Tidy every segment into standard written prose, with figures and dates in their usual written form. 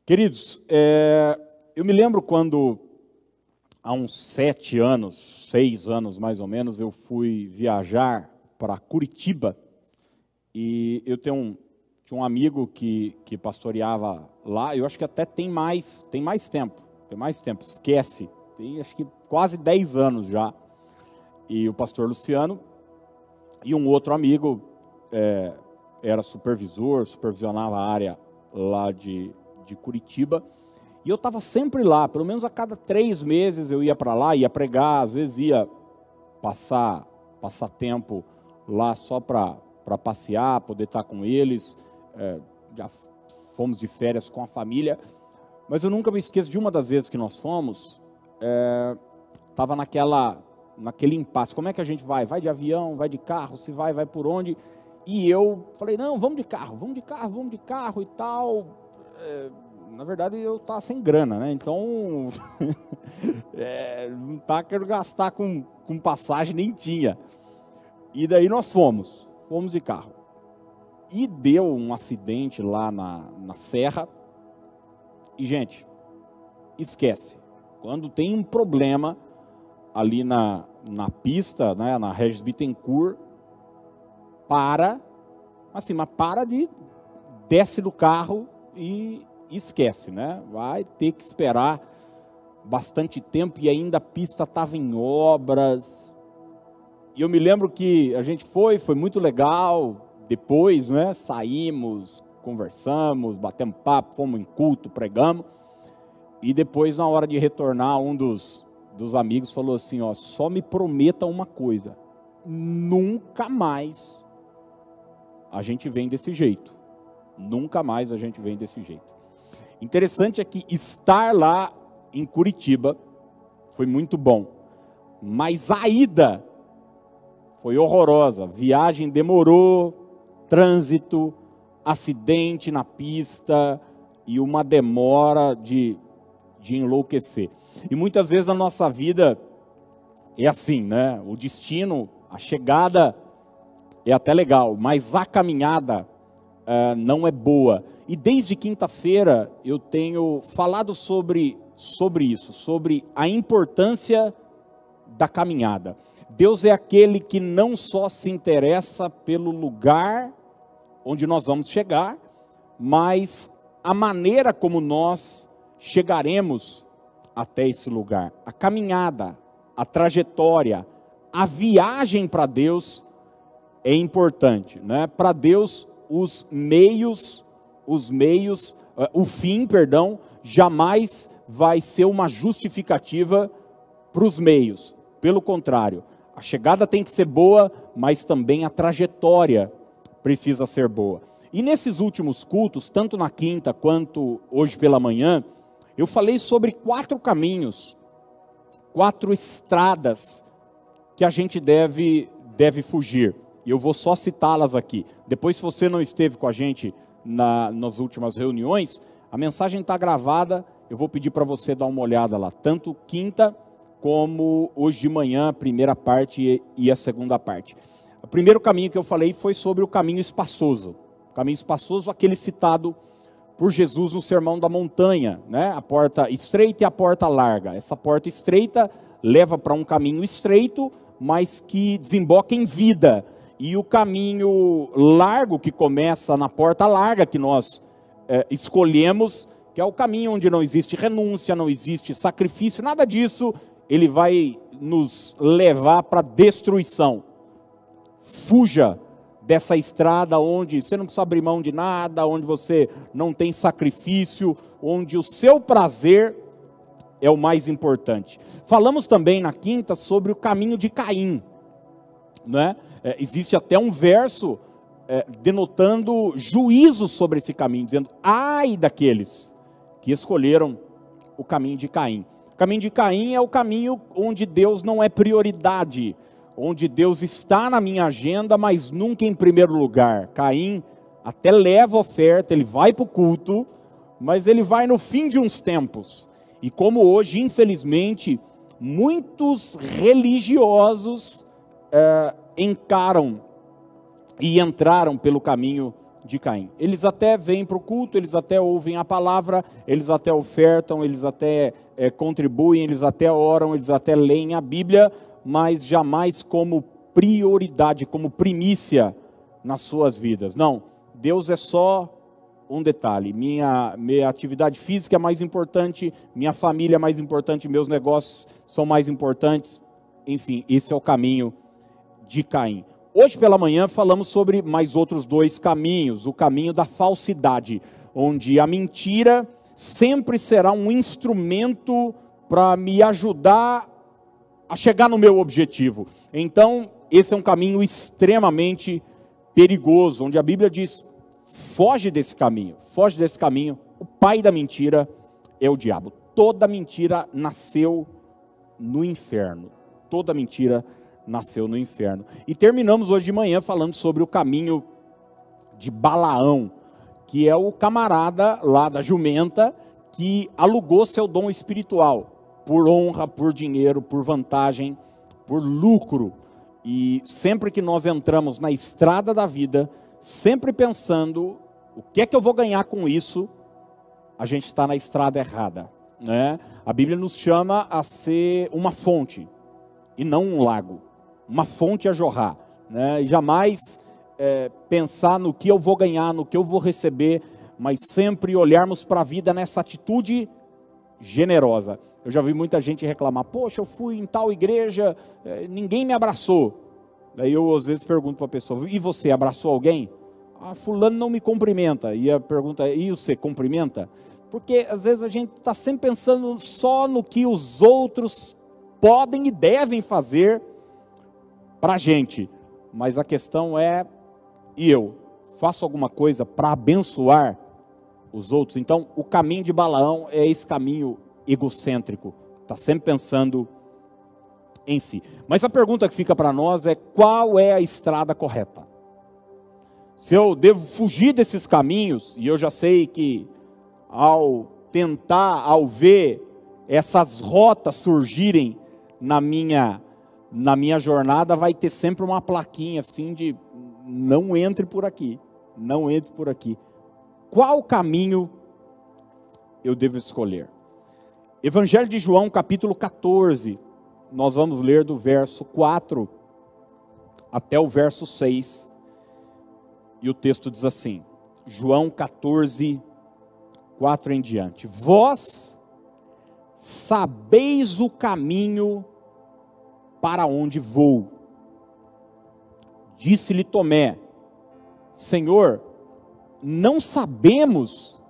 Queridos, eu me lembro quando, há uns 7 anos, 6 anos mais ou menos, eu fui viajar para Curitiba e eu tinha um amigo que pastoreava lá. Eu acho que até tem mais tempo, esquece, tem acho que quase 10 anos já. E o pastor Luciano e um outro amigo era supervisionava a área lá de Curitiba, e eu estava sempre lá, pelo menos a cada 3 meses eu ia para lá, ia pregar, às vezes ia passar tempo lá só para passear, poder estar com eles. Já fomos de férias com a família, mas eu nunca me esqueço de uma das vezes que nós fomos. Estava naquele impasse, como é que a gente vai? Vai de avião, vai de carro, se vai por onde? E eu falei, não, vamos de carro e tal. Na verdade eu estava sem grana, né? Então não estava querendo gastar com passagem, nem tinha. E daí nós fomos de carro. E deu um acidente lá na serra. E, gente, esquece. Quando tem um problema ali na pista, né, na Regis Bittencourt, desce do carro e esquece, né? Vai ter que esperar bastante tempo, e ainda a pista estava em obras. E eu me lembro que a gente foi muito legal. Depois, né, saímos, conversamos, batemos papo, fomos em culto, pregamos. E depois, na hora de retornar, um dos amigos falou assim, ó, só me prometa uma coisa: nunca mais a gente vem desse jeito. Nunca mais a gente vem desse jeito. Interessante é que estar lá em Curitiba foi muito bom, mas a ida foi horrorosa. Viagem demorou, trânsito, acidente na pista e uma demora de enlouquecer. E muitas vezes a nossa vida é assim, né? O destino, a chegada é até legal, mas a caminhada não é boa. E desde quinta-feira eu tenho falado sobre isso, sobre a importância da caminhada. Deus é aquele que não só se interessa pelo lugar onde nós vamos chegar, mas a maneira como nós chegaremos até esse lugar. A caminhada, a trajetória, a viagem para Deus é importante, né? Para Deus, o fim, jamais vai ser uma justificativa para os meios. Pelo contrário, a chegada tem que ser boa, mas também a trajetória precisa ser boa. E nesses últimos cultos, tanto na quinta quanto hoje pela manhã, eu falei sobre 4 caminhos, 4 estradas que a gente deve fugir. E eu vou só citá-las aqui. Depois, se você não esteve com a gente nas últimas reuniões, a mensagem está gravada. Eu vou pedir para você dar uma olhada lá, tanto quinta como hoje de manhã, a primeira parte e a segunda parte. O primeiro caminho que eu falei foi sobre o caminho espaçoso. O caminho espaçoso, aquele citado por Jesus no Sermão da Montanha, né? A porta estreita e a porta larga. Essa porta estreita leva para um caminho estreito, mas que desemboca em vida. E o caminho largo, que começa na porta larga, que nós escolhemos, que é o caminho onde não existe renúncia, não existe sacrifício, nada disso, ele vai nos levar para a destruição. Fuja dessa estrada onde você não precisa abrir mão de nada, onde você não tem sacrifício, onde o seu prazer é o mais importante. Falamos também na quinta sobre o caminho de Caim, né? Existe até um verso denotando juízo sobre esse caminho, dizendo, ai daqueles que escolheram o caminho de Caim. O caminho de Caim é o caminho onde Deus não é prioridade, onde Deus está na minha agenda, mas nunca em primeiro lugar. Caim até leva oferta, ele vai para o culto, mas ele vai no fim de uns tempos. E como hoje, infelizmente, muitos religiosos encaram e entraram pelo caminho de Caim. Eles até vêm para o culto, eles até ouvem a palavra, eles até ofertam, eles até contribuem, eles até oram, eles até leem a Bíblia, mas jamais como prioridade, como primícia nas suas vidas. Não, Deus é só um detalhe. Minha atividade física é mais importante, minha família é mais importante, meus negócios são mais importantes. Enfim, esse é o caminho de Caim. Hoje pela manhã falamos sobre mais outros dois caminhos. O caminho da falsidade, onde a mentira sempre será um instrumento para me ajudar a chegar no meu objetivo. Então, esse é um caminho extremamente perigoso, onde a Bíblia diz: foge desse caminho, foge desse caminho. O pai da mentira é o diabo. Toda mentira nasceu no inferno. Toda mentira nasceu no inferno. E terminamos hoje de manhã falando sobre o caminho de Balaão, que é o camarada lá da jumenta que alugou seu dom espiritual por honra, por dinheiro, por vantagem, por lucro. E sempre que nós entramos na estrada da vida, sempre pensando o que é que eu vou ganhar com isso, a gente está na estrada errada, né? A Bíblia nos chama a ser uma fonte e não um lago, uma fonte a jorrar, né? E jamais pensar no que eu vou ganhar, no que eu vou receber, mas sempre olharmos para a vida nessa atitude generosa. Eu já vi muita gente reclamar: poxa, eu fui em tal igreja, ninguém me abraçou. Daí eu às vezes pergunto para a pessoa: e você abraçou alguém? Ah, fulano não me cumprimenta. E a pergunta é: e você cumprimenta? Porque às vezes a gente está sempre pensando só no que os outros podem e devem fazer para a gente. Mas a questão é: e eu faço alguma coisa para abençoar os outros? Então o caminho de Balaão é esse caminho egocêntrico. Está sempre pensando em si. Mas a pergunta que fica para nós é: qual é a estrada correta? Se eu devo fugir desses caminhos, e eu já sei que ao ver essas rotas surgirem na minha jornada, vai ter sempre uma plaquinha assim de: não entre por aqui, não entre por aqui. Qual caminho eu devo escolher? Evangelho de João, capítulo 14, nós vamos ler do verso 4 até o verso 6, e o texto diz assim, João 14, 4 em diante: vós sabeis o caminho para onde vou. Disse-lhe Tomé: Senhor, não sabemos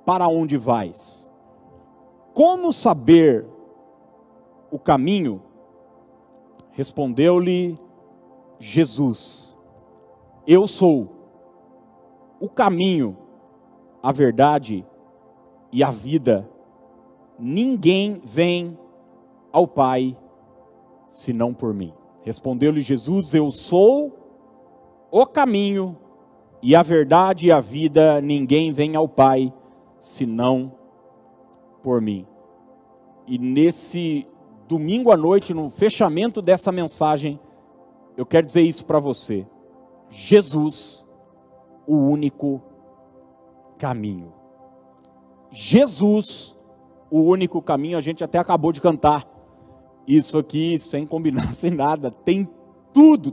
para onde vais. Como saber o caminho? Respondeu-lhe Jesus: eu sou o caminho, a verdade e a vida. Ninguém vem ao Pai senão por mim. Respondeu-lhe Jesus: eu sou o caminho e a verdade e a vida. Ninguém vem ao Pai senão por mim. E nesse domingo à noite, no fechamento dessa mensagem, eu quero dizer isso para você: Jesus, o único caminho. Jesus, o único caminho. A gente até acabou de cantar isso aqui, sem combinar, sem nada. Tem tudo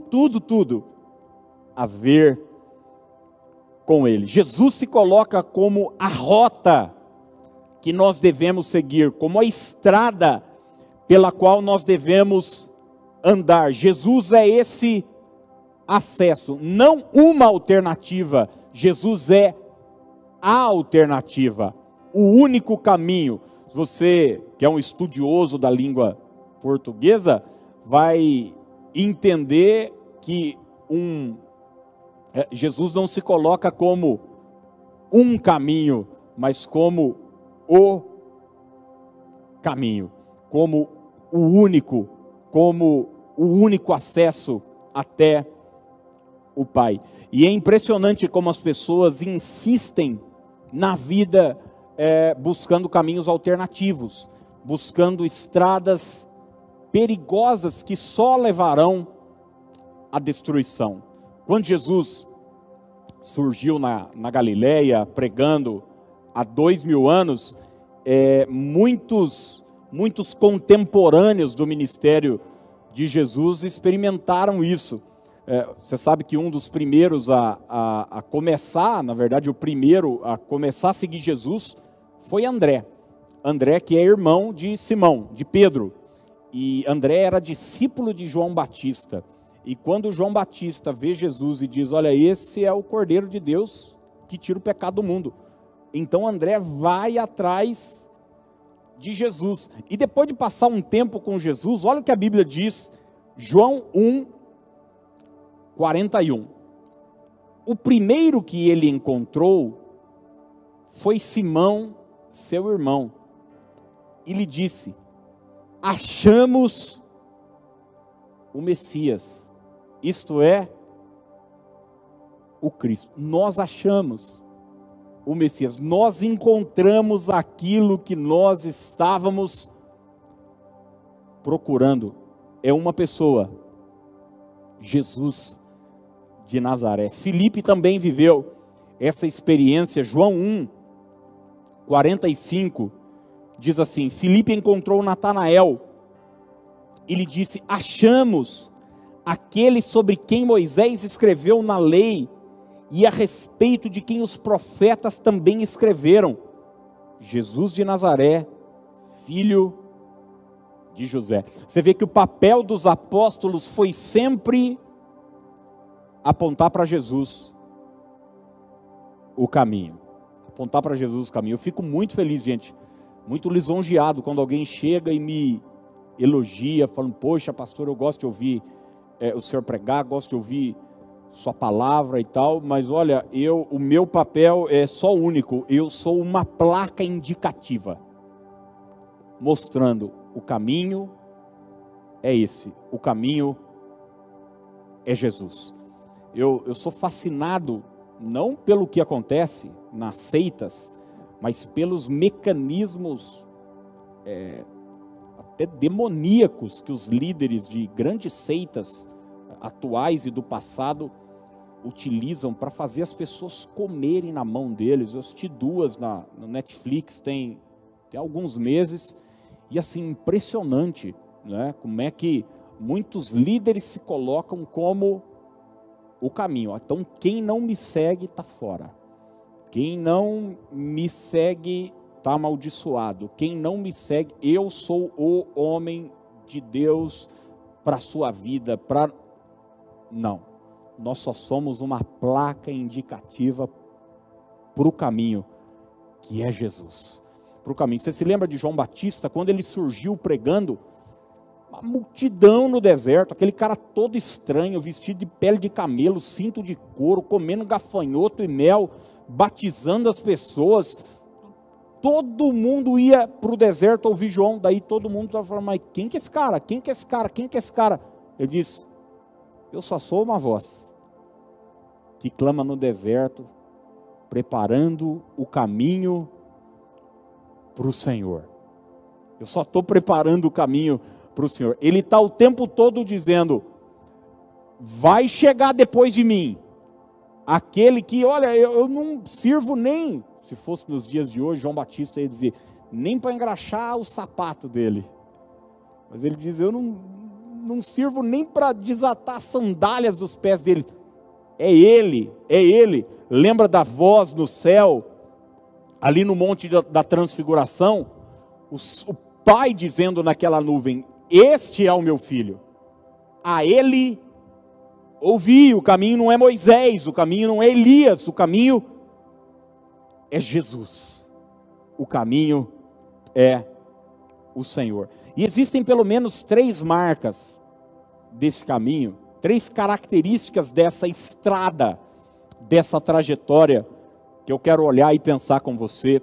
a ver com Ele. Jesus se coloca como a rota que nós devemos seguir, como a estrada pela qual nós devemos andar. Jesus é esse acesso, não uma alternativa. Jesus é a alternativa, o único caminho. Você que é um estudioso da língua portuguesa vai entender que Jesus não se coloca como um caminho, mas como o caminho, como o único acesso até o Pai. E é impressionante como as pessoas insistem na vida buscando caminhos alternativos, buscando estradas perigosas que só levarão à destruição. Quando Jesus surgiu na Galileia, pregando há 2000 anos, muitos contemporâneos do ministério de Jesus experimentaram isso. Você sabe que um dos primeiros a começar, na verdade o primeiro a começar a seguir Jesus foi André. André, que é irmão de Simão, de Pedro. E André era discípulo de João Batista. E quando João Batista vê Jesus e diz, olha, esse é o Cordeiro de Deus que tira o pecado do mundo. Então André vai atrás de Jesus. E depois de passar um tempo com Jesus, olha o que a Bíblia diz, João 1:41. O primeiro que ele encontrou foi Simão, seu irmão. E lhe disse, achamos o Messias, isto é, o Cristo. Nós achamos o Messias, nós encontramos aquilo que nós estávamos procurando. É uma pessoa, Jesus de Nazaré. Filipe também viveu essa experiência. João 1:45 diz assim, Filipe encontrou Natanael e lhe disse, achamos aquele sobre quem Moisés escreveu na lei e a respeito de quem os profetas também escreveram, Jesus de Nazaré, filho de José. Você vê que o papel dos apóstolos foi sempre apontar para Jesus o caminho. Apontar para Jesus o caminho. Eu fico muito feliz, gente, muito lisonjeado quando alguém chega e me elogia, falando, poxa, pastor, eu gosto de ouvir o senhor pregar, gosto de ouvir sua palavra e tal, mas olha, o meu papel é só único, eu sou uma placa indicativa, mostrando o caminho é esse, o caminho é Jesus. Eu sou fascinado, não pelo que acontece nas seitas, mas pelos mecanismos até demoníacos que os líderes de grandes seitas atuais e do passado utilizam para fazer as pessoas comerem na mão deles. Eu assisti duas no Netflix, tem alguns meses, e assim, impressionante, né? Como é que muitos líderes se colocam como o caminho. Então, quem não me segue está fora. Quem não me segue está amaldiçoado. Quem não me segue, eu sou o homem de Deus para a sua vida. Não, nós só somos uma placa indicativa para o caminho, que é Jesus. Para o caminho. Você se lembra de João Batista, quando ele surgiu pregando? Uma multidão no deserto, aquele cara todo estranho, vestido de pele de camelo, cinto de couro, comendo gafanhoto e mel, batizando as pessoas. Todo mundo ia para o deserto ouvir João, daí todo mundo estava falando, mas quem que é esse cara? Quem que é esse cara? Quem que é esse cara? Ele disse, eu só sou uma voz que clama no deserto, preparando o caminho para o Senhor. Eu só estou preparando o caminho para o Senhor. Ele está o tempo todo dizendo, vai chegar depois de mim, aquele que, olha, eu não sirvo nem, se fosse nos dias de hoje, João Batista ia dizer, nem para engraxar o sapato dele. Mas ele diz, eu não sirvo nem para desatar as sandálias dos pés dele. É Ele. Lembra da voz no céu, ali no monte da transfiguração? O Pai dizendo naquela nuvem, este é o meu filho. A Ele ouvi, o caminho não é Moisés, o caminho não é Elias, o caminho é Jesus. O caminho é o Senhor. E existem pelo menos 3 marcas desse caminho, 3 características dessa estrada, dessa trajetória, que eu quero olhar e pensar com você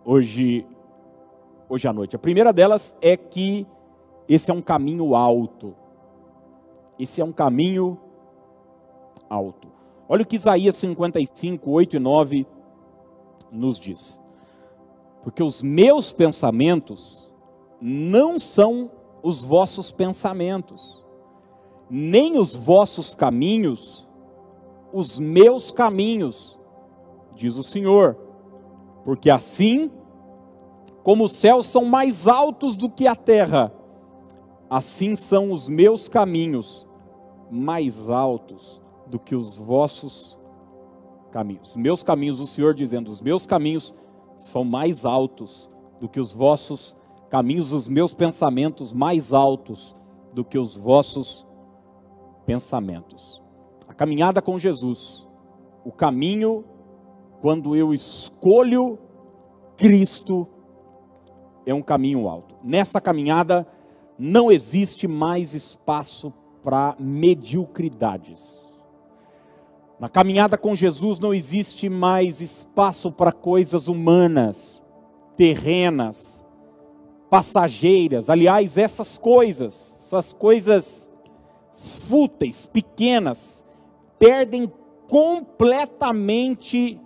hoje à noite. A primeira delas é que esse é um caminho alto. Esse é um caminho alto. Olha o que Isaías 55, 8 e 9 nos diz. Porque os meus pensamentos não são os vossos pensamentos, nem os vossos caminhos os meus caminhos, diz o Senhor, porque assim como os céus são mais altos do que a terra, assim são os meus caminhos mais altos do que os vossos caminhos. Os meus caminhos, o Senhor dizendo, os meus caminhos são mais altos do que os vossos caminhos, os meus pensamentos mais altos do que os vossos pensamentos. A caminhada com Jesus, o caminho quando eu escolho Cristo, é um caminho alto. Nessa caminhada não existe mais espaço para mediocridades. Na caminhada com Jesus não existe mais espaço para coisas humanas, terrenas, passageiras. Aliás, essas coisas fúteis, pequenas, perdem completamente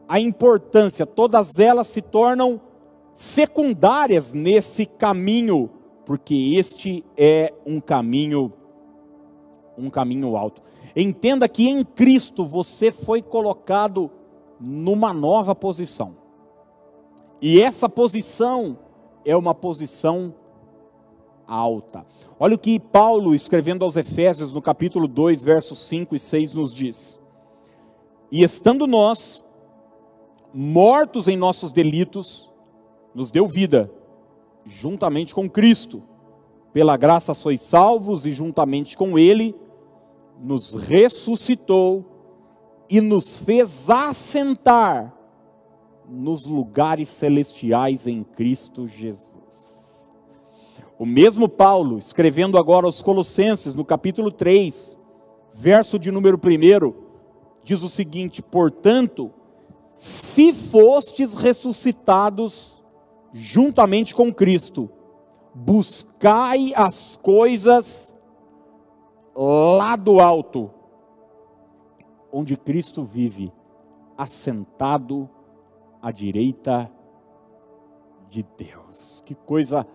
a importância. Todas elas se tornam secundárias nesse caminho, porque este é um caminho alto. Entenda que em Cristo você foi colocado numa nova posição. E essa posição é uma posição alta. Olha o que Paulo, escrevendo aos Efésios, no capítulo 2, versos 5 e 6, nos diz. E estando nós, mortos em nossos delitos, nos deu vida, juntamente com Cristo. Pela graça sois salvos, e juntamente com Ele, nos ressuscitou, e nos fez assentar nos lugares celestiais em Cristo Jesus. O mesmo Paulo, escrevendo agora aos Colossenses, no capítulo 3, verso de número 1, diz o seguinte: portanto, se fostes ressuscitados juntamente com Cristo, buscai as coisas lá do alto, onde Cristo vive, assentado à direita de Deus. Que coisa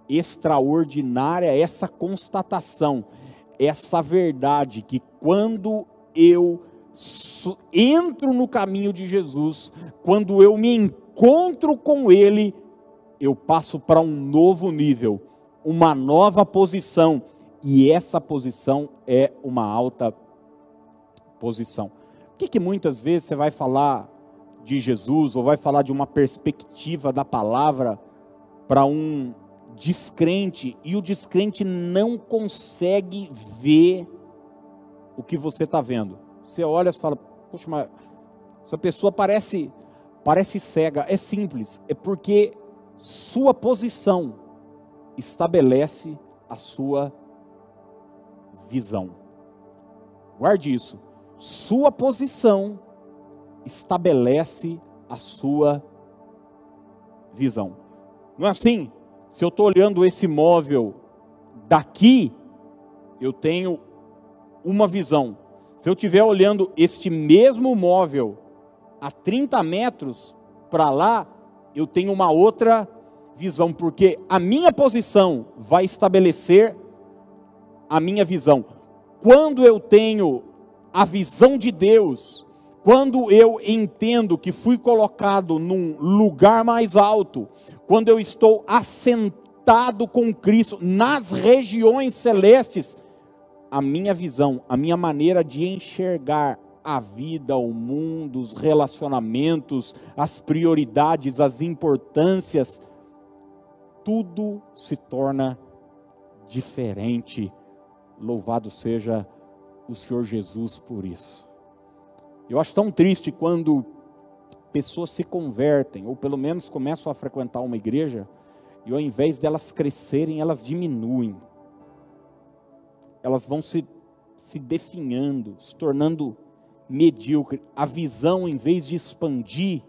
extraordinária essa constatação, essa verdade, que quando eu entro no caminho de Jesus, quando eu me encontro com Ele, eu passo para um novo nível, uma nova posição, e essa posição é uma alta posição. Por que muitas vezes você vai falar de Jesus, ou vai falar de uma perspectiva da palavra para um descrente, e o descrente não consegue ver o que você está vendo? Você olha e fala, poxa, mas essa pessoa parece cega. É simples, é porque sua posição estabelece a sua visão. Guarde isso. Sua posição estabelece a sua visão. Não é assim? Se eu estou olhando esse móvel daqui, eu tenho uma visão. Se eu estiver olhando este mesmo móvel a 30 metros para lá, eu tenho uma outra visão, porque a minha posição vai estabelecer a minha visão. Quando eu tenho a visão de Deus, quando eu entendo que fui colocado num lugar mais alto, quando eu estou assentado com Cristo nas regiões celestes, a minha visão, a minha maneira de enxergar a vida, o mundo, os relacionamentos, as prioridades, as importâncias, tudo se torna diferente. Louvado seja o Senhor Jesus por isso. Eu acho tão triste quando pessoas se convertem, ou pelo menos começam a frequentar uma igreja, e ao invés delas crescerem, elas diminuem. Elas vão se definhando, se tornando medíocre. A visão, em vez de expandir,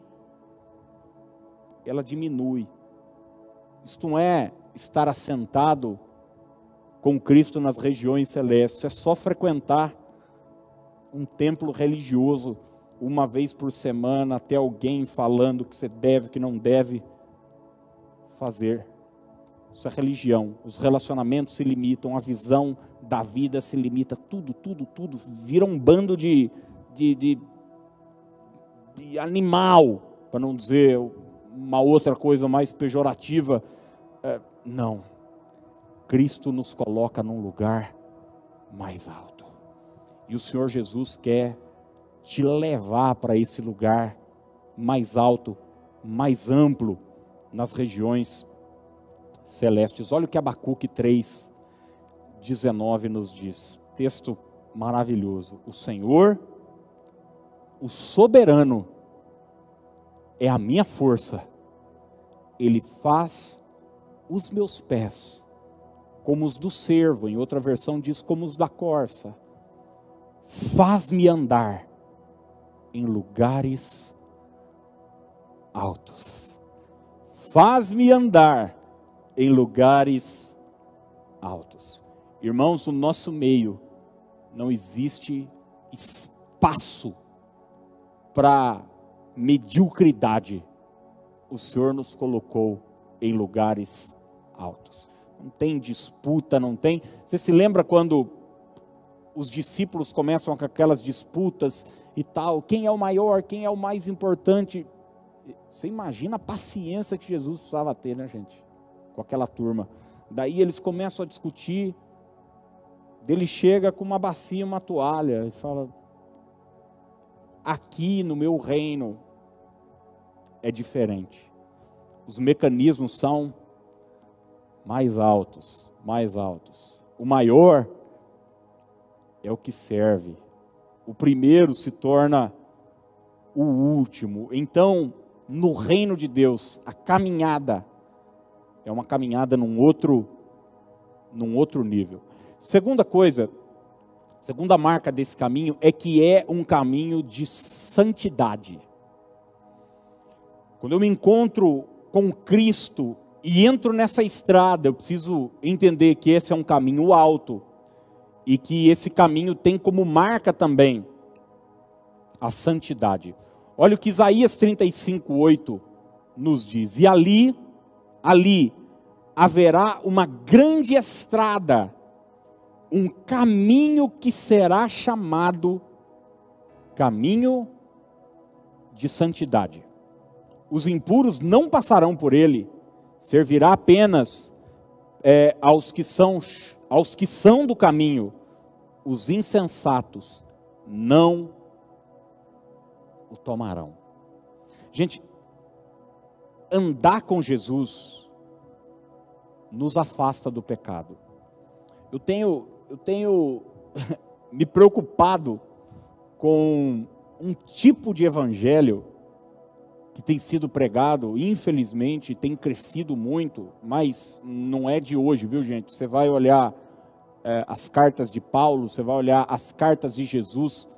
ela diminui. Isto não é estar assentado com Cristo nas regiões celestes, é só frequentar um templo religioso uma vez por semana, até alguém falando que você deve, que não deve fazer. Isso é religião. Os relacionamentos se limitam, a visão da vida se limita, tudo vira um bando de de animal, para não dizer uma outra coisa mais pejorativa. Não. Cristo nos coloca num lugar mais alto. E o Senhor Jesus quer te levar para esse lugar mais alto, mais amplo, nas regiões celestes. Olha o que Abacuque 3:19 nos diz. Texto maravilhoso. O Senhor, o soberano, é a minha força. Ele faz os meus pés como os do cervo. Em outra versão diz como os da corça. Faz-me andar em lugares altos. Faz-me andar em lugares altos. Irmãos, no nosso meio não existe espaço para mediocridade. O Senhor nos colocou em lugares altos. Não tem disputa, não tem. Você se lembra quando os discípulos começam com aquelas disputas e tal? Quem é o maior? Quem é o mais importante? Você imagina a paciência que Jesus precisava ter, né, gente? Com aquela turma. Daí eles começam a discutir. Ele chega com uma bacia, uma toalha e fala: aqui no meu reino é diferente. Os mecanismos são mais altos, mais altos. O maior é o que serve. O primeiro se torna o último. Então, no reino de Deus, a caminhada é uma caminhada num outro nível. Segunda coisa, segunda marca desse caminho é que é um caminho de santidade. Quando eu me encontro com Cristo e entro nessa estrada, eu preciso entender que esse é um caminho alto e que esse caminho tem como marca também a santidade. Olha o que Isaías 35:8 nos diz. E ali haverá uma grande estrada, um caminho que será chamado caminho de santidade. Os impuros não passarão por ele, servirá apenas aos que são do caminho. Os insensatos não o tomarão. Gente, andar com Jesus nos afasta do pecado. Eu tenho me preocupado com um tipo de evangelho que tem sido pregado, infelizmente, tem crescido muito, mas não é de hoje, viu, gente? Você vai olhar as cartas de Paulo, você vai olhar as cartas de Jesus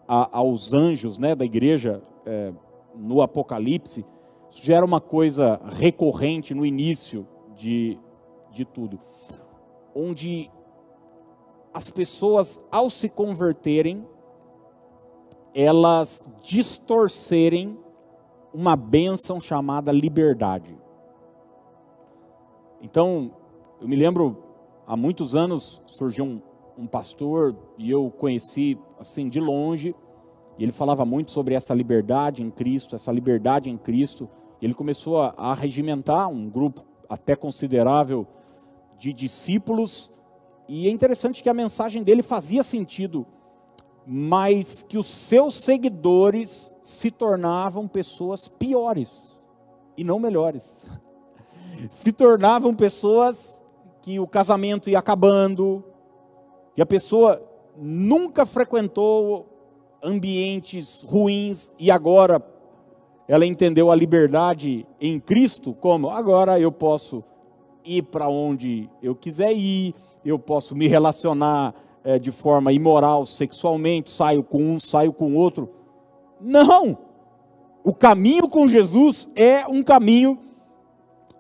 aos anjos, né, da igreja, no Apocalipse. Isso já era uma coisa recorrente no início de tudo, onde as pessoas, ao se converterem, elas distorcerem uma bênção chamada liberdade. Então, eu me lembro, há muitos anos surgiu um pastor, e eu conheci assim de longe, e ele falava muito sobre essa liberdade em Cristo, e ele começou a regimentar um grupo até considerável de discípulos, e é interessante que a mensagem dele fazia sentido, mas que os seus seguidores se tornavam pessoas piores e não melhores. Se tornavam pessoas que o casamento ia acabando, que a pessoa nunca frequentou ambientes ruins e agora ela entendeu a liberdade em Cristo como: agora eu posso ir para onde eu quiser ir, eu posso me relacionar de forma imoral, sexualmente, saio com um, saio com outro. Não! O caminho com Jesus é um caminho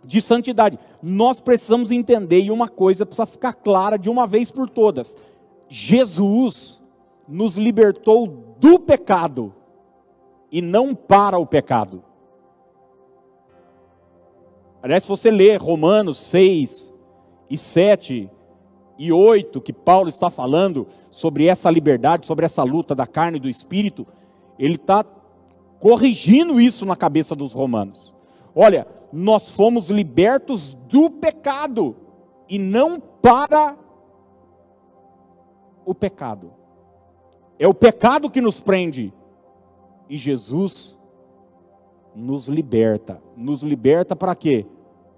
de santidade. Nós precisamos entender, e uma coisa precisa ficar clara de uma vez por todas: Jesus nos libertou do pecado e não para o pecado. Aliás, se você ler Romanos 6 e 7, e 8, que Paulo está falando sobre essa liberdade, sobre essa luta da carne e do espírito, ele está corrigindo isso na cabeça dos romanos. Olha, nós fomos libertos do pecado, e não para o pecado. É o pecado que nos prende, e Jesus nos liberta. Nos liberta para quê?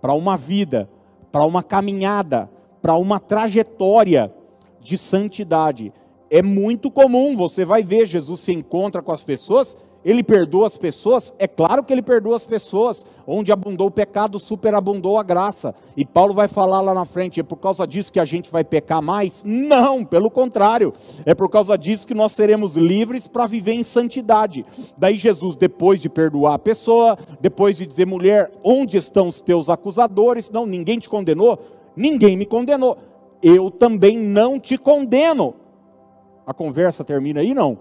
Para uma vida, para uma caminhada, para uma trajetória de santidade. É muito comum, você vai ver, Jesus se encontra com as pessoas, ele perdoa as pessoas, é claro que ele perdoa as pessoas, onde abundou o pecado, superabundou a graça, e Paulo vai falar lá na frente, é por causa disso que a gente vai pecar mais? Não, pelo contrário, é por causa disso que nós seremos livres para viver em santidade. Daí Jesus, depois de perdoar a pessoa, depois de dizer, mulher, onde estão os teus acusadores? Não, ninguém te condenou? Ninguém me condenou, eu também não te condeno. A conversa termina aí? Não.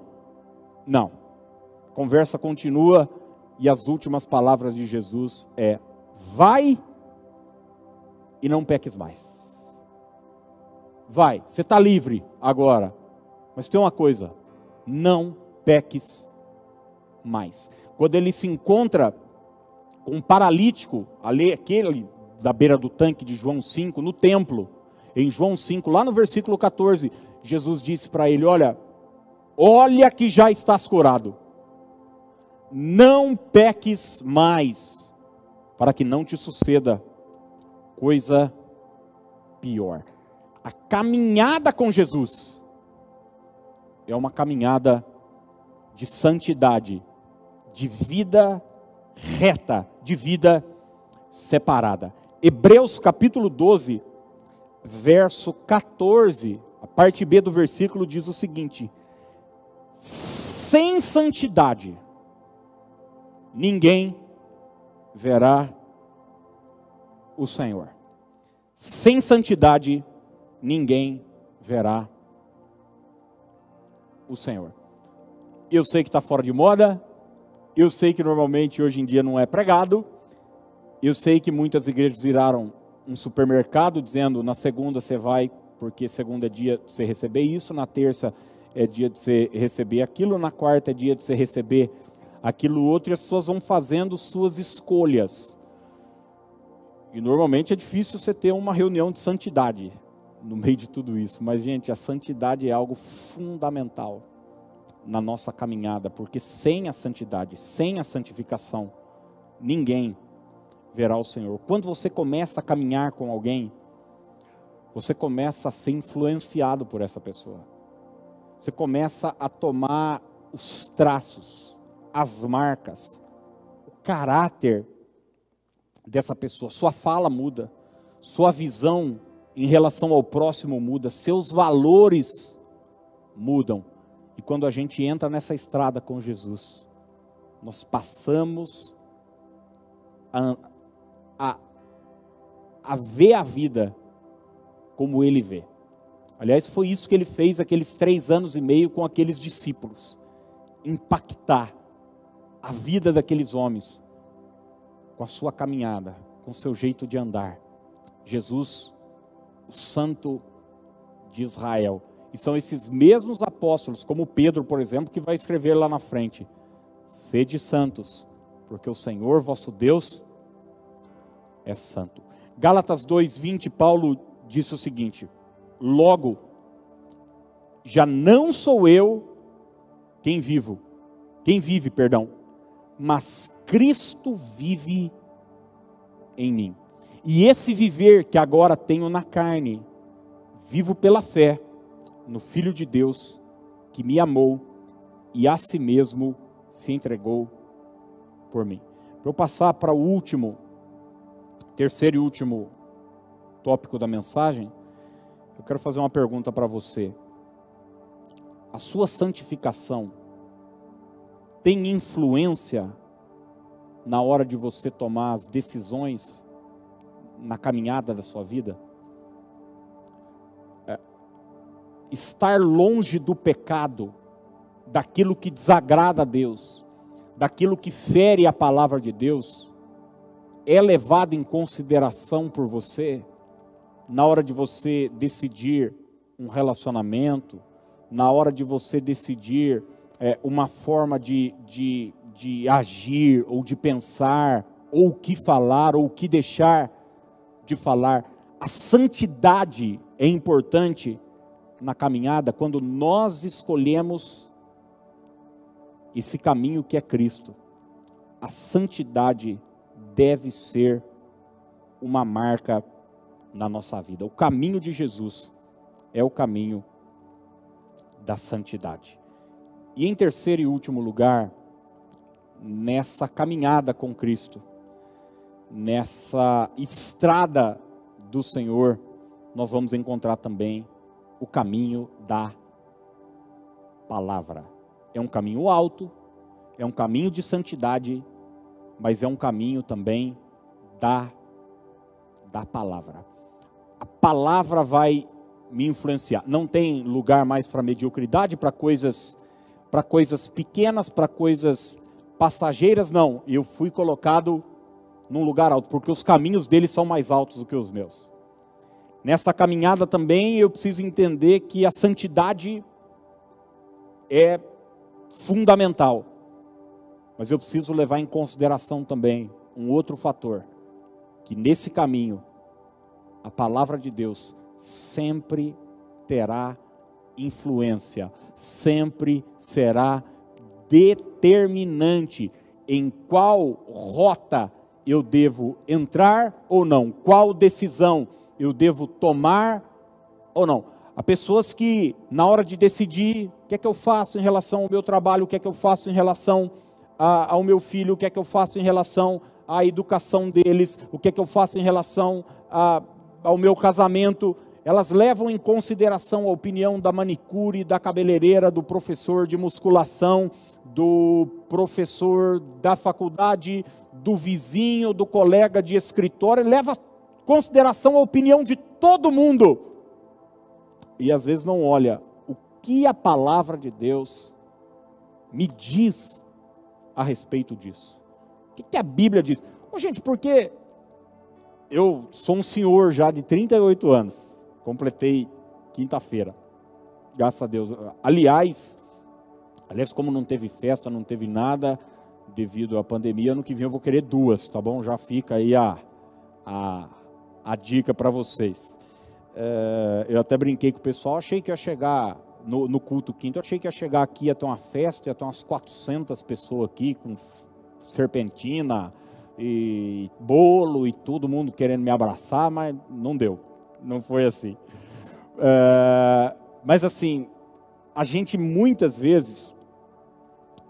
A conversa continua, e as últimas palavras de Jesus é: vai e não peques mais. Vai, você está livre agora, mas tem uma coisa: não peques mais. Quando ele se encontra com um paralítico, ali, aquele da beira do tanque de João 5, no templo, em João 5, lá no versículo 14, Jesus disse para ele: olha que já estás curado, não peques mais, para que não te suceda coisa pior. A caminhada com Jesus é uma caminhada de santidade, de vida reta, de vida separada. Hebreus capítulo 12, verso 14, a parte B do versículo diz o seguinte: sem santidade ninguém verá o Senhor. Sem santidade ninguém verá o Senhor. Eu sei que está fora de moda, eu sei que normalmente hoje em dia não é pregado, eu sei que muitas igrejas viraram um supermercado, dizendo na segunda você vai, porque segunda é dia de você receber isso, na terça é dia de você receber aquilo, na quarta é dia de você receber aquilo outro, e as pessoas vão fazendo suas escolhas. E normalmente é difícil você ter uma reunião de santidade no meio de tudo isso, mas gente, a santidade é algo fundamental na nossa caminhada, porque sem a santidade, sem a santificação, ninguém verá o Senhor. Quando você começa a caminhar com alguém, você começa a ser influenciado por essa pessoa. Você começa a tomar os traços, as marcas, o caráter dessa pessoa. Sua fala muda, sua visão em relação ao próximo muda, seus valores mudam. E quando a gente entra nessa estrada com Jesus, nós passamos a ver a vida como Ele vê. Aliás, foi isso que Ele fez aqueles 3 anos e meio com aqueles discípulos. Impactar a vida daqueles homens com a sua caminhada, com o seu jeito de andar. Jesus, o Santo de Israel. E são esses mesmos apóstolos, como Pedro, por exemplo, que vai escrever lá na frente: sede santos, porque o Senhor vosso Deus é santo. Gálatas 2:20, Paulo disse o seguinte: logo, já não sou eu quem vive, mas Cristo vive em mim. E esse viver que agora tenho na carne, vivo pela fé no Filho de Deus, que me amou e a si mesmo se entregou por mim. Para eu passar para o terceiro e último tópico da mensagem, eu quero fazer uma pergunta para você. A sua santificação tem influência na hora de você tomar as decisões na caminhada da sua vida? Estar longe do pecado, daquilo que desagrada a Deus, daquilo que fere a palavra de Deus, é levado em consideração por você na hora de você decidir um relacionamento, na hora de você decidir uma forma de agir, ou de pensar, ou o que falar, ou o que deixar de falar. A santidade é importante na caminhada quando nós escolhemos esse caminho que é Cristo. A santidade deve ser uma marca na nossa vida. O caminho de Jesus é o caminho da santidade. E em terceiro e último lugar, nessa caminhada com Cristo, nessa estrada do Senhor, nós vamos encontrar também o caminho da palavra. É um caminho alto, é um caminho de santidade, mas é um caminho também da palavra. A palavra vai me influenciar. Não tem lugar mais para mediocridade, para coisas pequenas, para coisas passageiras, não. Eu fui colocado num lugar alto, porque os caminhos dele são mais altos do que os meus. Nessa caminhada também eu preciso entender que a santidade é fundamental. Mas eu preciso levar em consideração também um outro fator, que nesse caminho a palavra de Deus sempre terá influência, sempre será determinante em qual rota eu devo entrar ou não, qual decisão eu devo tomar ou não. Há pessoas que, na hora de decidir, o que é que eu faço em relação ao meu trabalho, o que é que eu faço em relação ao meu filho, o que é que eu faço em relação à educação deles, o que é que eu faço em relação ao meu casamento, elas levam em consideração a opinião da manicure, da cabeleireira, do professor de musculação, do professor da faculdade, do vizinho, do colega de escritório, leva em consideração a opinião de todo mundo. E às vezes não olha o que a palavra de Deus me diz a respeito disso. O que a Bíblia diz? Gente, porque eu sou um senhor já de 38 anos, completei quinta-feira, graças a Deus. Aliás, como não teve festa, não teve nada, devido à pandemia, ano que vem eu vou querer 2, tá bom? Já fica aí a dica para vocês. Eu até brinquei com o pessoal, achei que ia chegar no culto quinto, achei que ia chegar aqui, ia ter uma festa, ia ter umas 400 pessoas aqui, com serpentina, e bolo e todo mundo querendo me abraçar, mas não deu, não foi assim. Mas assim, a gente muitas vezes,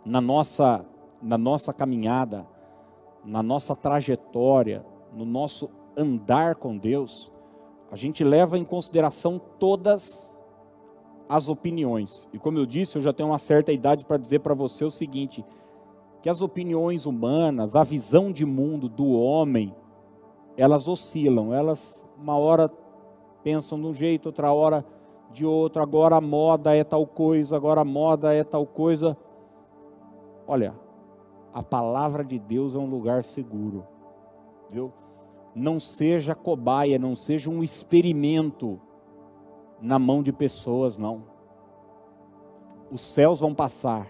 na nossa caminhada, na nossa trajetória, no nosso andar com Deus, a gente leva em consideração todas as opiniões. E como eu disse, eu já tenho uma certa idade para dizer para você o seguinte, que as opiniões humanas, a visão de mundo do homem, elas oscilam, elas uma hora pensam de um jeito, outra hora de outro, agora a moda é tal coisa, agora a moda é tal coisa. Olha, a palavra de Deus é um lugar seguro, viu? Não seja cobaia, não seja um experimento na mão de pessoas, não. Os céus vão passar,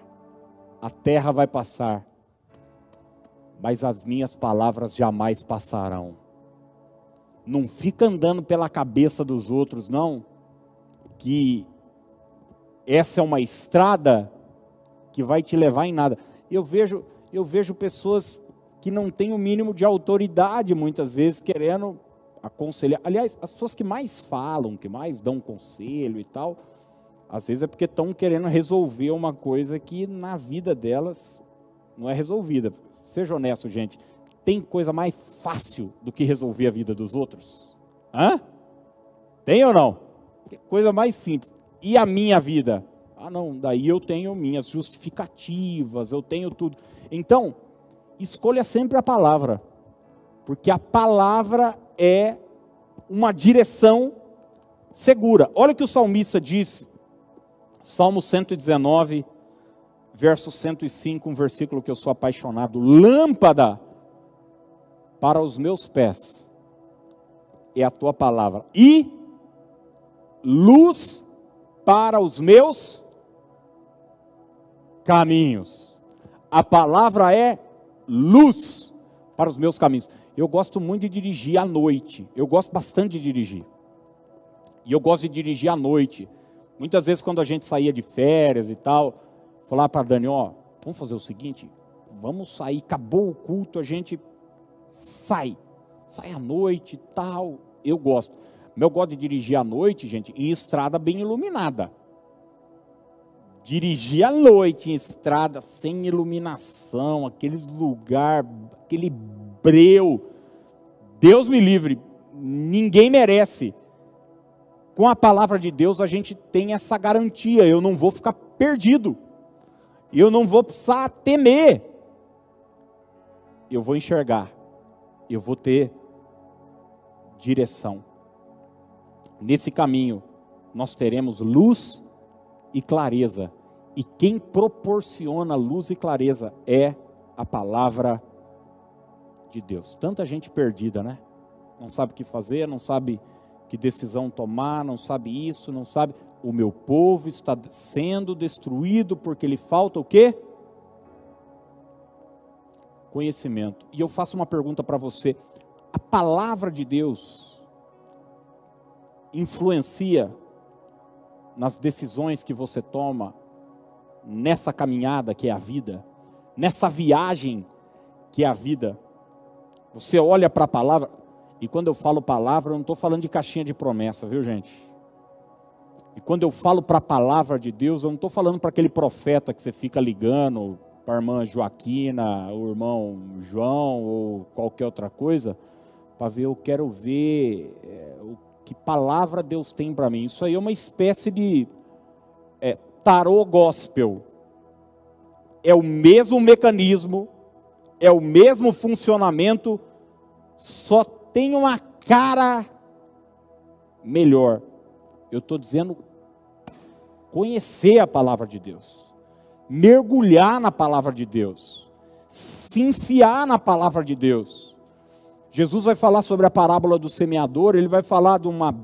a terra vai passar, mas as minhas palavras jamais passarão. Não fica andando pela cabeça dos outros, não, que essa é uma estrada que vai te levar em nada. Eu vejo pessoas que não têm o mínimo de autoridade, muitas vezes, querendo aconselhar. Aliás, as pessoas que mais falam, que mais dão conselho e tal, às vezes é porque estão querendo resolver uma coisa que na vida delas não é resolvida. Seja honesto, gente. Tem coisa mais fácil do que resolver a vida dos outros? Tem ou não? Tem coisa mais simples. E a minha vida? Não, daí eu tenho minhas justificativas, eu tenho tudo. Então, escolha sempre a palavra, porque a palavra é uma direção segura. Olha o que o salmista diz, Salmo 119, verso 105, um versículo que eu sou apaixonado. Lâmpada para os meus pés é a tua palavra. E luz para os meus caminhos. A palavra é luz para os meus caminhos. Eu gosto muito de dirigir à noite. Eu gosto bastante de dirigir. E eu gosto de dirigir à noite. Muitas vezes quando a gente saía de férias e tal, falar para a Dani, ó, vamos fazer o seguinte, vamos sair, acabou o culto, a gente sai à noite e tal. Eu gosto. Mas eu gosto de dirigir à noite, gente, em estrada bem iluminada. Dirigir à noite em estrada sem iluminação, aqueles lugar, aquele breu. Deus me livre, ninguém merece. Com a palavra de Deus a gente tem essa garantia, eu não vou ficar perdido. Eu não vou precisar temer. Eu vou enxergar. Eu vou ter direção. Nesse caminho nós teremos luz e clareza. E quem proporciona luz e clareza é a palavra de Deus. Tanta gente perdida, né? Não sabe o que fazer, não sabe que decisão tomar, não sabe isso, não sabe. O meu povo está sendo destruído porque lhe falta o quê? Conhecimento. E eu faço uma pergunta para você. A palavra de Deus influencia nas decisões que você toma nessa caminhada que é a vida, nessa viagem que é a vida? Você olha para a palavra, e quando eu falo palavra, eu não estou falando de caixinha de promessa, viu, gente? E quando eu falo para a palavra de Deus, eu não estou falando para aquele profeta que você fica ligando, para a irmã Joaquina, o irmão João, ou qualquer outra coisa, para ver, eu quero ver que palavra Deus tem para mim. Isso aí é uma espécie de tarô gospel. É o mesmo mecanismo, é o mesmo funcionamento, só tem uma cara melhor. Eu estou dizendo conhecer a palavra de Deus, mergulhar na palavra de Deus, se enfiar na palavra de Deus. Jesus vai falar sobre a parábola do semeador, ele vai falar de uma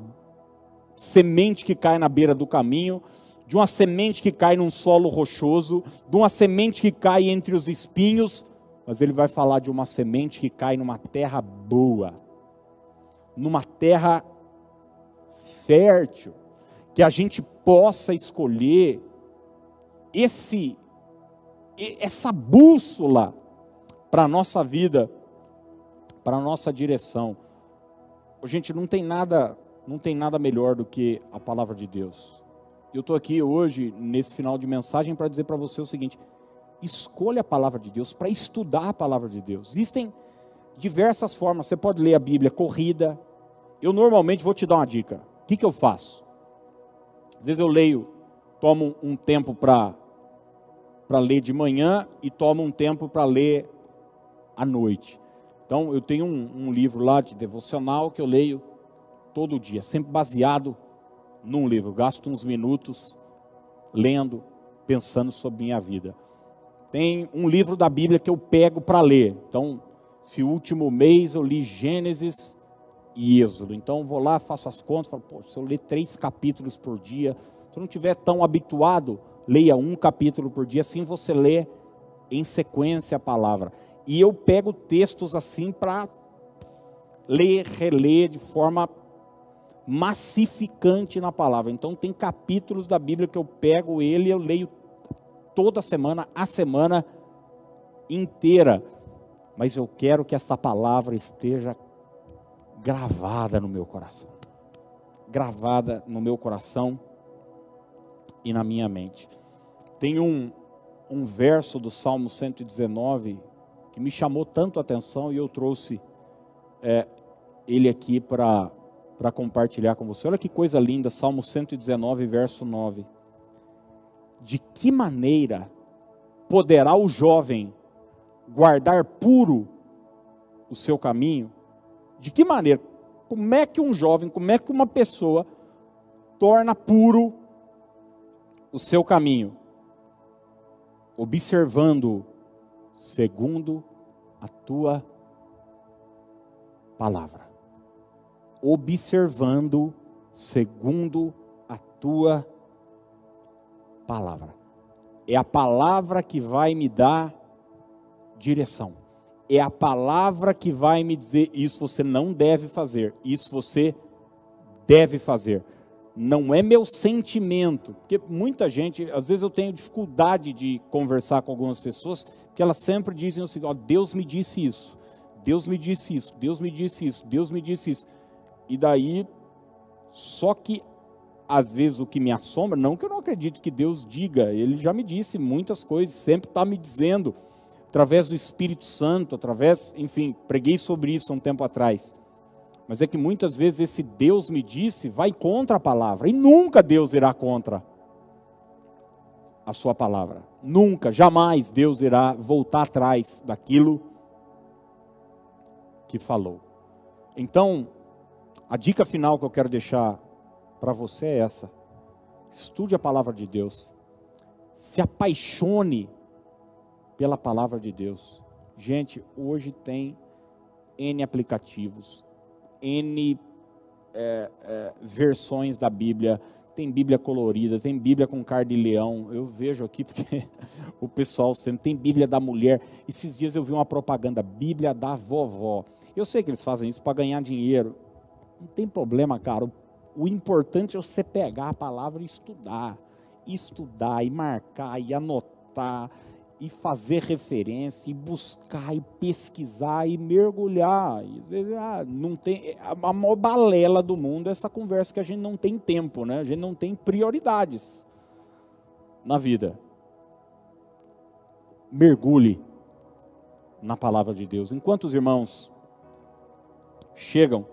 semente que cai na beira do caminho, de uma semente que cai num solo rochoso, de uma semente que cai entre os espinhos, mas ele vai falar de uma semente que cai numa terra boa, numa terra fértil, que a gente possa escolher essa bússola para a nossa vida, para a nossa direção. Gente, não tem nada melhor do que a palavra de Deus. Eu estou aqui hoje, nesse final de mensagem, para dizer para você o seguinte: escolha a palavra de Deus, para estudar a palavra de Deus. Existem diversas formas, você pode ler a Bíblia corrida. Eu normalmente vou te dar uma dica. O que eu faço? Às vezes eu leio, tomo um tempo para ler de manhã e tomo um tempo para ler à noite. Então eu tenho um livro lá de devocional que eu leio todo dia, sempre baseado num livro. Gasto uns minutos lendo, pensando sobre minha vida. Tem um livro da Bíblia que eu pego para ler. Então, se o último mês eu li Gênesis e Êxodo, então eu vou lá, faço as contas, falo, pô, se eu ler 3 capítulos por dia, se eu não estiver tão habituado, leia 1 capítulo por dia, assim você lê em sequência a palavra. E eu pego textos assim para ler, reler de forma massificante na palavra. Então tem capítulos da Bíblia que eu pego ele e eu leio toda semana, a semana inteira. Mas eu quero que essa palavra esteja gravada no meu coração. Gravada no meu coração e na minha mente. Tem um verso do Salmo 119 que me chamou tanto a atenção e eu trouxe ele aqui para compartilhar com você. Olha que coisa linda, Salmo 119, verso 9. De que maneira poderá o jovem guardar puro o seu caminho? De que maneira? Como é que um jovem, como é que uma pessoa torna puro o seu caminho? Observando segundo a tua palavra. observando segundo a tua palavra. É a palavra que vai me dar direção. É a palavra que vai me dizer: isso você não deve fazer, isso você deve fazer. Não é meu sentimento, porque muita gente, às vezes eu tenho dificuldade de conversar com algumas pessoas, porque elas sempre dizem o seguinte: ó, Deus me disse isso, Deus me disse isso, Deus me disse isso, Deus me disse isso. E daí, só que às vezes o que me assombra, não que eu não acredito que Deus diga, Ele já me disse muitas coisas, sempre está me dizendo, através do Espírito Santo, através, enfim, preguei sobre isso há um tempo atrás. Mas é que muitas vezes esse Deus me disse vai contra a palavra, e nunca Deus irá contra a sua palavra. Nunca, jamais Deus irá voltar atrás daquilo que falou. Então, a dica final que eu quero deixar para você é essa: estude a palavra de Deus, se apaixone pela palavra de Deus. Gente, hoje tem N aplicativos, N versões da Bíblia, tem Bíblia colorida, tem Bíblia com cara de leão, eu vejo aqui porque o pessoal sempre tem Bíblia da mulher. Esses dias eu vi uma propaganda, Bíblia da vovó. Eu sei que eles fazem isso para ganhar dinheiro, não tem problema, cara. O importante é você pegar a palavra e estudar e marcar, e anotar, e fazer referência, e buscar, e pesquisar, e mergulhar. E, não tem, a maior balela do mundo é essa conversa que a gente não tem tempo, né? A gente não tem prioridades na vida. Mergulhe na palavra de Deus. Enquanto os irmãos chegam,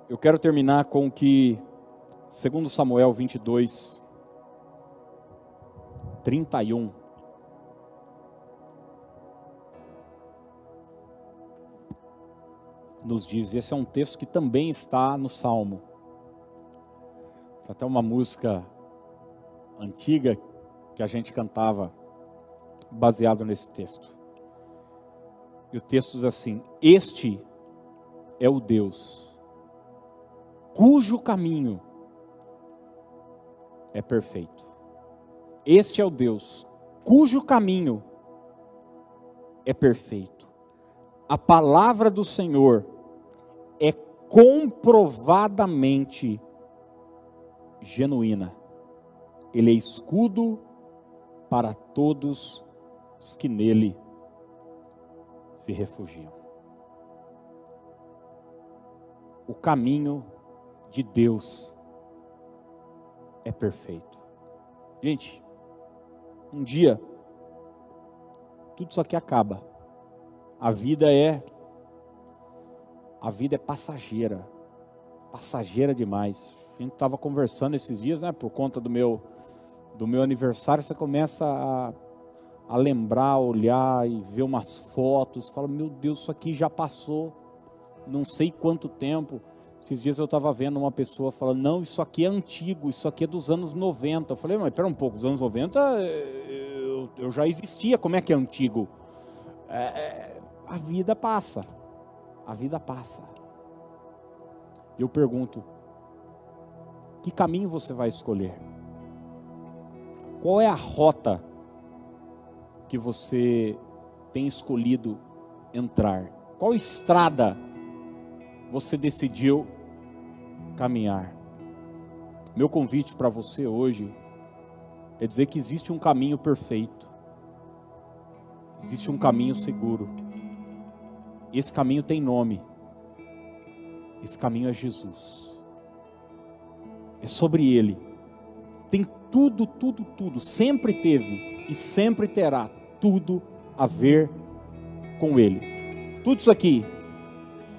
eu quero terminar com o que, segundo Samuel 22, 31, nos diz. Esse é um texto que também está no Salmo. Tem até uma música antiga que a gente cantava baseado nesse texto. E o texto diz assim: este é o Deus cujo caminho é perfeito. Este é o Deus cujo caminho é perfeito. A palavra do Senhor é comprovadamente genuína. Ele é escudo para todos os que nele se refugiam. O caminho de Deus é perfeito. Gente, um dia tudo isso aqui acaba. A vida é passageira demais. A gente estava conversando esses dias, né, por conta do meu aniversário. Você começa a lembrar, olhar e ver umas fotos, fala: meu Deus, isso aqui já passou não sei quanto tempo. Esses dias eu estava vendo uma pessoa falando: não, isso aqui é antigo, isso aqui é dos anos 90. Eu falei: mas espera um pouco, os anos 90 eu já existia, como é que é antigo? A vida passa. Eu pergunto: que caminho você vai escolher? Qual é a rota que você tem escolhido entrar? Qual estrada você decidiu caminhar? Meu convite para você hoje é dizer que existe um caminho perfeito, existe um caminho seguro. Esse caminho tem nome. Esse caminho é Jesus. É sobre Ele. Tem tudo, sempre teve e sempre terá tudo a ver com Ele. Tudo isso aqui,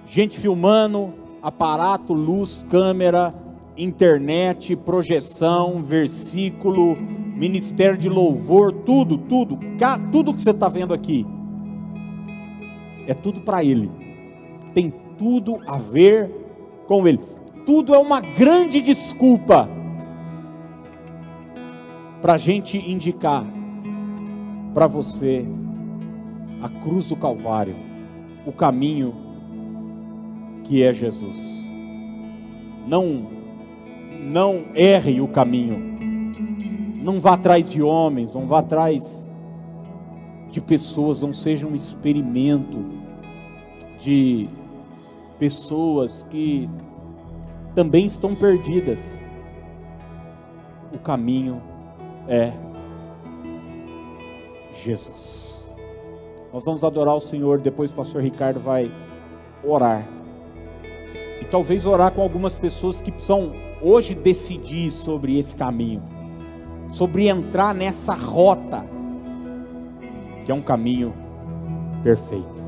gente filmando, aparato, luz, câmera, internet, projeção, versículo, ministério de louvor, tudo que você está vendo aqui, é tudo para Ele. Tem tudo a ver com Ele. Tudo é uma grande desculpa para a gente indicar para você a cruz do Calvário, o caminho que é Jesus. não erre o caminho. Não vá atrás de homens, não vá atrás de pessoas, não seja um experimento de pessoas que também estão perdidas. O caminho é Jesus. Nós vamos adorar o Senhor, depois o pastor Ricardo vai orar. E talvez orar com algumas pessoas que precisam hoje decidir sobre esse caminho, sobre entrar nessa rota, que é um caminho perfeito.